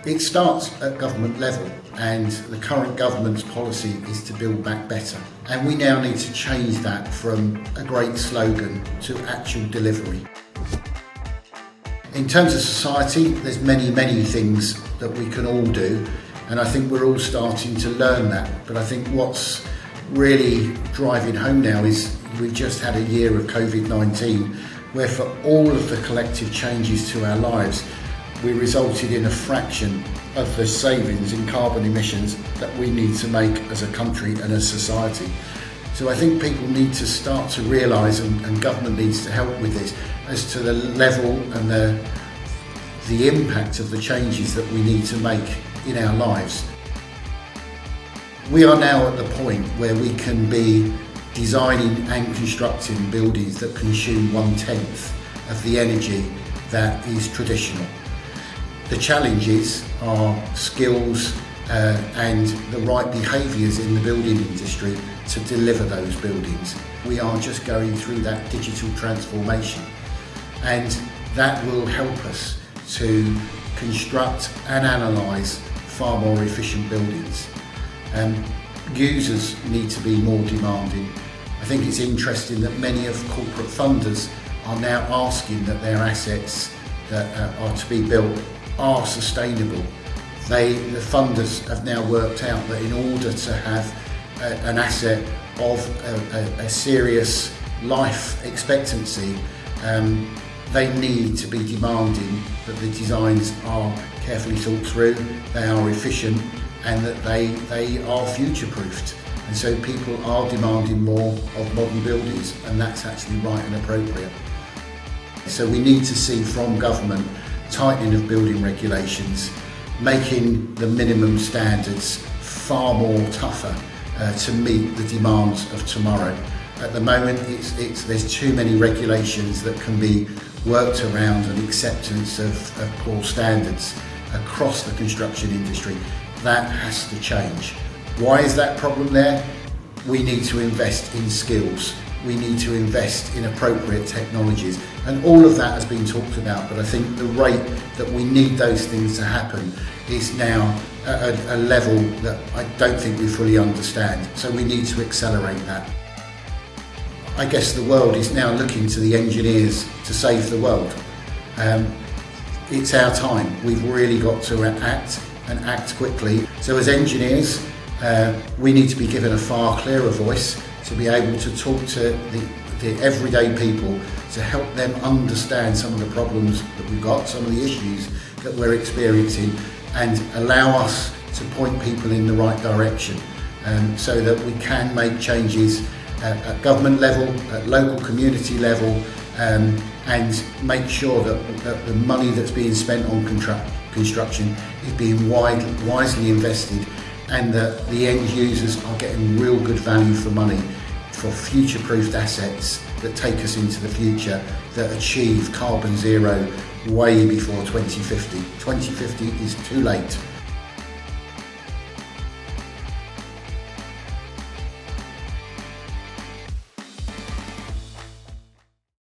It starts at government level, and the current government's policy is to build back better. And we now need to change that from a great slogan to actual delivery. In terms of society, there's many things that we can all do, and I think we're all starting to learn that. But I think what's really driving home now is we've just had a year of COVID-19, where for all of the collective changes to our lives, we resulted in a fraction of the savings in carbon emissions that we need to make as a country and as society. So I think people need to start to realise, and government needs to help with this, as to the level and the impact of the changes that we need to make in our lives. We are now at the point where we can be designing and constructing buildings that consume 1/10 of the energy that is traditional. The challenges are skills and the right behaviours in the building industry to deliver those buildings. We are just going through that digital transformation, and that will help us to construct and analyse far more efficient buildings. Users need to be more demanding. I think it's interesting that many of corporate funders are now asking that their assets that are to be built are sustainable. The funders have now worked out that in order to have an asset of a serious life expectancy, they need to be demanding that the designs are carefully thought through, they are efficient, and that they are future-proofed. And so people are demanding more of modern buildings, and that's actually right and appropriate. So we need to see from government tightening of building regulations, making the minimum standards far more tougher to meet the demands of tomorrow. At the moment, there's too many regulations that can be worked around, and acceptance of poor standards across the construction industry. That has to change. Why is that problem there? We need to invest in skills. We need to invest in appropriate technologies, and all of that has been talked about, but I think the rate that we need those things to happen is now at a level that I don't think we fully understand, so we need to accelerate that. I guess the world is now looking to the engineers to save the world. It's our time. We've really got to act, and act quickly. So as engineers, we need to be given a far clearer voice to be able to talk to the everyday people, to help them understand some of the problems that we've got, some of the issues that we're experiencing, and allow us to point people in the right direction, so that we can make changes at government level, at local community level, and make sure that the money that's being spent on construction is being wisely invested, and that the end users are getting real good value for money for future-proofed assets that take us into the future, that achieve carbon zero way before 2050. 2050 is too late.